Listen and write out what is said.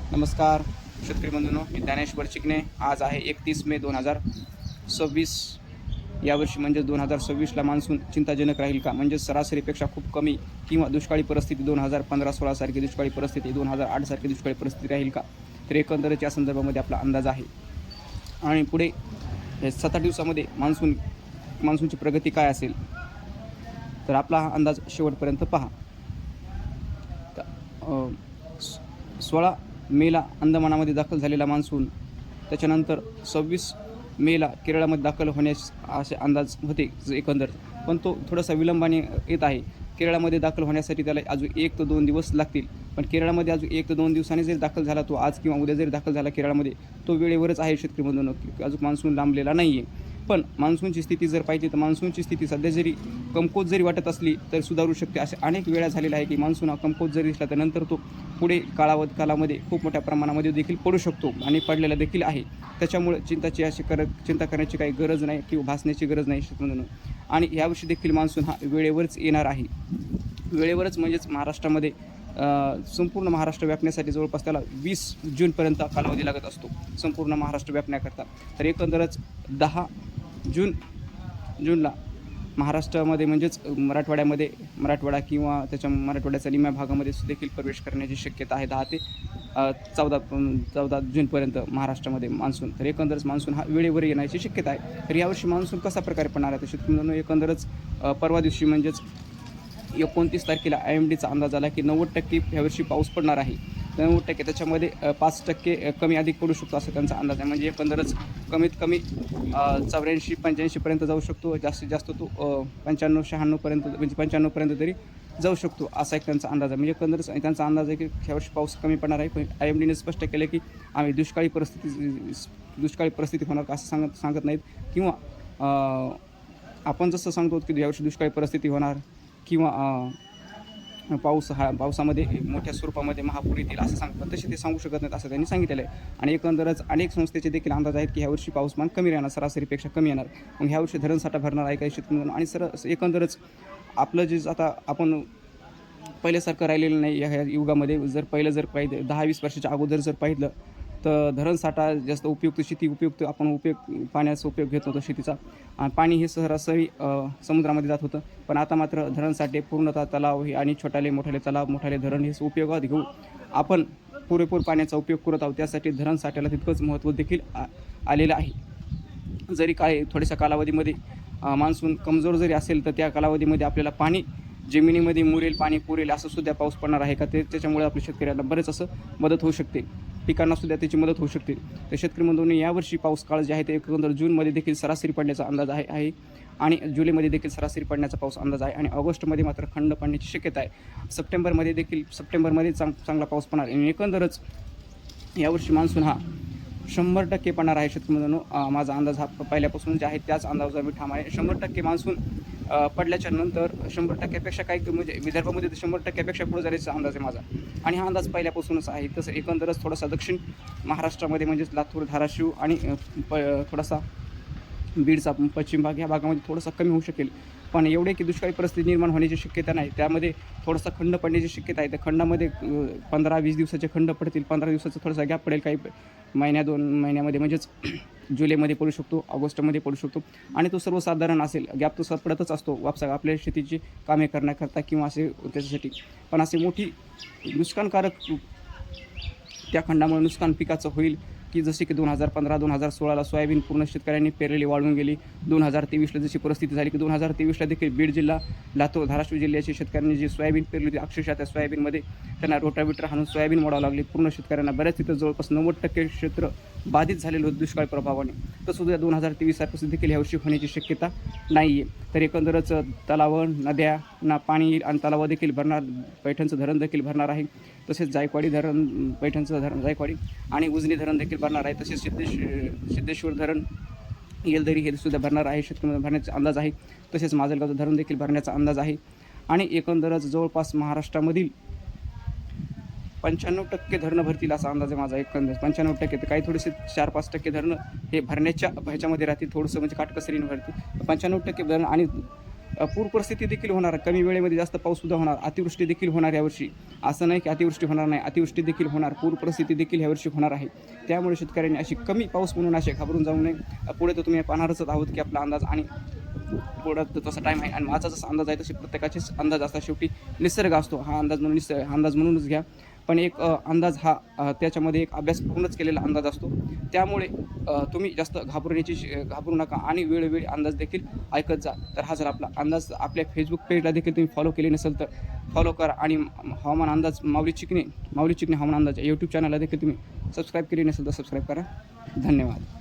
नमस्कार शेतकरी बंधूंनो, मी ज्ञानेश्वर चिकणे. आज आहे 31 मे 2026. यावर्षी म्हणजे 2026ला मान्सून चिंताजनक राहील का? म्हणजे सरासरीपेक्षा खूप कमी किंवा दुष्काळी परिस्थिती 2015-16 सारखी दुष्काळी परिस्थिती, 2008 सारखी दुष्काळी परिस्थिती राहील का? तर एकंदरच या संदर्भामध्ये आपला अंदाज आहे. आणि पुढे हे 7-8 दिवसामध्ये मान्सूनची प्रगती काय असेल, तर आपला हा अंदाज शेवटपर्यंत पहा. 16 मेला अंदमानामध्ये दाखल झालेला मान्सून, त्याच्यानंतर 26 मेला केरळामध्ये दाखल होण्यास असे अंदाज होते एकंदर, पण तो थोडासा विलंबाने येत आहे. केरळामध्ये दाखल होण्यासाठी त्याला अजून 1 ते 2 दिवस लागतील. पण केरळामध्ये अजून 1 ते 2 दिवसांनी जरी दाखल झाला, तो आज किंवा उद्या जरी दाखल झाला केरळामध्ये, तो वेळेवरच आहे शेतकरी बंधूंनो. अजून मान्सून लांबलेला नाही आहे. पण मान्सूनची स्थिती जर पाहिली तर मान्सूनची स्थिती सध्या जरी कमकुवत जरी वाटत असली तर सुधारू शकते. असे अनेक वेळा झालेला आहे की मान्सून हा कमकुवत जरी दिसला तर नंतर तो पुढे कालामध्ये खूप मोठ्या प्रमाणामध्ये देखील पडू शकतो आणि पडलेला देखील आहे. त्याच्यामुळे चिंता करण्याची काही गरज नाही किंवा भासण्याची गरज नाही शेतकऱ्यांनो. आणि यावर्षी देखील मान्सून हा वेळेवरच येणार आहे. वेळेवरच म्हणजेच महाराष्ट्रामध्ये संपूर्ण महाराष्ट्र व्यापण्यासाठी जवळपास त्याला 20 जूनपर्यंत कालावधी लागत असतो संपूर्ण महाराष्ट्र व्यापण्याकरता. तर एकंदरच 10 जूनला महाराष्ट्रामध्ये म्हणजेच मराठवाडा किंवा मराठवाड्याच्या निम्म्या भागामध्ये देखील प्रवेश करण्याची शक्यता आहे 10 ते 14 जूनपर्यंत महाराष्ट्रामध्ये मान्सून. तर एकंदरच मान्सून हा वेळेवर येण्याची शक्यता आहे. तर यावर्षी मान्सून कसा प्रकारे पडणार आहे तर शेतकऱ्यांनो, एकंदरच परवा दिवशी म्हणजेच 29 तारखेला IMDचा अंदाज आला की 90% यावर्षी पाऊस पडणार आहे. 90%, त्याच्यामध्ये 5% कमी अधिक पडू शकतो असं त्यांचा अंदाज आहे. म्हणजे एकंदरच कमीत कमी 84-85पर्यंत जाऊ शकतो. जास्तीत जास्त तो 95-96पर्यंत, म्हणजे 95पर्यंत तरी जाऊ शकतो असा एक त्यांचा अंदाज आहे. म्हणजे एकंदरच त्यांचा अंदाज आहे की यावर्षी पाऊस कमी पडणार आहे. पण IMDने स्पष्ट केलं की आम्ही दुष्काळी परिस्थिती होणार का असं सांगत नाहीत. किंवा आपण जसं सांगतो की यावर्षी दुष्काळी परिस्थिती होणार किंवा पावसामध्ये मोठ्या स्वरूपामध्ये महापूर येतील असं सांगतात, तसे ते सांगू शकत नाहीत असं त्यांनी सांगितलेलं आहे. आणि एकंदरच अनेक संस्थेचे देखील अंदाज आहेत की ह्यावर्षी पाऊसमान कमी राहणार, सरासरीपेक्षा कमी येणार. मग ह्यावर्षी धरणसाठा भरणार आहे काही शेतकरी. आणि एकंदरच आपलं जे आता आपण पहिल्यासारखं राहिलेलं नाही ह्या युगामध्ये. जर 10-20 वर्षाच्या अगोदर जर पाहिलं तर धरणसाठा जास्त उपयुक्त आपण पाण्याचा उपयोग घेत होतो शेतीचा. पाणी हे सरासरी समुद्रामध्ये जात होतं. पण आता मात्र धरणसाठे पूर्णतः तलाव हे आणि मोठाले तलाव, मोठाले धरण हे उपयोगात घेऊन आपण पुरेपूर पाण्याचा उपयोग करत आहोत. त्यासाठी धरणसाठ्याला तितकंच महत्त्व देखील आलेलं आहे. जरी काय थोड्याशा कालावधीमध्ये मान्सून कमजोर जरी असेल तर त्या कालावधीमध्ये आपल्याला पाणी जमिनीमध्ये मुरेल, पाणी पुरेल असं सुद्धा पाऊस पडणार आहे का, त्याच्यामुळे आपल्या शेतकऱ्यांना बरेच असं मदत होऊ शकते. पिकांनासुद्धा त्याची मदत होऊ शकते. तर शेतकरी बंधूंनी यावर्षी पाऊस काळ जे आहे ते एकंदर जूनमध्ये देखील सरासरी पडण्याचा अंदाज आहे आणि जुलैमध्ये देखील सरासरी पडण्याचा पाऊस अंदाज आहे. आणि ऑगस्टमध्ये मात्र खंड पडण्याची शक्यता आहे. सप्टेंबरमध्ये चांगला पाऊस पडणार. आणि एकंदरच यावर्षी मान्सून हा 100% पडणार आहे शेतकरी बंधूंनो. माझा अंदाज हा पहिल्यापासून जे आहे त्याच अंदाजावर मी ठाम आहे. 100% मान्सून पडल्याच्या नंतर 100%पेक्षा काही, म्हणजे विदर्भामध्ये तर 100%पेक्षा पुढे जाण्याचा अंदाज आहे माझा. आणि हा अंदाज पहिल्यापासूनच आहे. तसं एकंदरच थोडासा दक्षिण महाराष्ट्रामध्ये म्हणजेच लातूर, धाराशिव आणि थोडासा बीडचा पश्चिम भाग, या भागामध्ये थोडासा कमी होऊ शकेल. पण एवढे की दुष्काळी परिस्थिती निर्माण होण्याची शक्यता नाही. त्यामध्ये थोडासा खंड पडण्याची शक्यता आहे. त्या खंडामध्ये 15-20 दिवसाचे खंड पडतील. 15 दिवसाचा थोडासा गॅप पडेल. काही 1-2 महिन्यामध्ये, म्हणजेच जुलैमध्ये पडू शकतो, ऑगस्टमध्ये पडू शकतो. आणि तो सर्वसाधारण असेल. गॅप तो पडतच असतो आपल्या शेतीची कामे करण्याकरता किंवा असे त्याच्यासाठी. पण असे मोठी नुकसानकारक त्या खंडामुळे नुकसान पिकाचं होईल की जसे की 2015-2016ला सोयाबीन पूर्ण शेतकऱ्यांनी पेरलेली वाळून गेली. 2023ला जशी परिस्थिती झाली की 2023ला देखील बीड जिल्हा, लातूर, धाराशिव जिल्ह्याच्या शेतकऱ्यांनी जी सोयाबीन पेरली होती, अक्षरशः त्या सोयाबीनमध्ये त्यांना रोटावेटर हाणून सोयाबीन मोडावं लागली पूर्ण शेतकऱ्यांना. बऱ्याच तिथं जवळपास 90% क्षेत्र बाधित झालेलं होतं दुष्काळ प्रभावाने. तसुद्धा 2023 सारखं देखील यावर्षी होण्याची शक्यता नाही आहे. तर एकंदरच तलाव, नद्यांना पाणी येईल आणि तलाव देखील भरणार. पैठणचं धरण देखील भरणार आहे. तसेच जायकवाडी धरण, पैठणचं धरण जायकवाडी आणि उजनी धरण देखील भरणार आहे. तसेच सिद्धेश्वर धरण, येलदरी हे सुद्धा भरणार आहे. शेतकरी भरण्याचा अंदाज आहे. तसेच माजलगावचं धरण देखील भरण्याचा अंदाज आहे. आणि एकंदरच जवळपास महाराष्ट्रामधील 95% धरणं भरतील असा अंदाज आहे माझा. एकंदर 95%. तर काही थोडेसे 4-5% धरणं हे भरण्याच्या ह्याच्यामध्ये राहतील, थोडंसं म्हणजे काटकसरीने भरतील. 95% धरण आणि पूर परिस्थिती देखील होणार, कमी वेळेमध्ये जास्त पाऊससुद्धा होणार, अतिवृष्टी देखील होणार यावर्षी. असं नाही की अतिवृष्टी होणार नाही, अतिवृष्टी देखील होणार, पूर परिस्थिती देखील ह्यावर्षी होणार आहे. त्यामुळे शेतकऱ्यांनी अशी कमी पाऊस म्हणून असे घाबरून जाऊ नये. पुढे तर तुम्ही पाहणारच आहोत की आपला अंदाज आणि पुढं तसा टाईम आहे आणि माझा जसा अंदाज आहे तसे प्रत्येकाचेच अंदाज असतात. शेवटी निसर्ग असतो, हा अंदाज म्हणून अंदाज म्हणूनच घ्या. पण एक अंदाज हा त्याच्यामध्ये एक अभ्यास करूनच केलेला अंदाज असतो. त्यामुळे तुम्ही जास्त घाबरू नका आणि वेळोवेळी अंदाज देखील ऐकत जा. तर हा जर आपला अंदाज आपल्या फेसबुक पेजला देखील तुम्ही फॉलो केले नसेल तर फॉलो करा आणि हवामान अंदाज माऊली चिकणे हवामान अंदाज यूट्यूब चॅनलला देखील तुम्ही सबस्क्राईब केली नसेल तर सबस्क्राईब करा. धन्यवाद.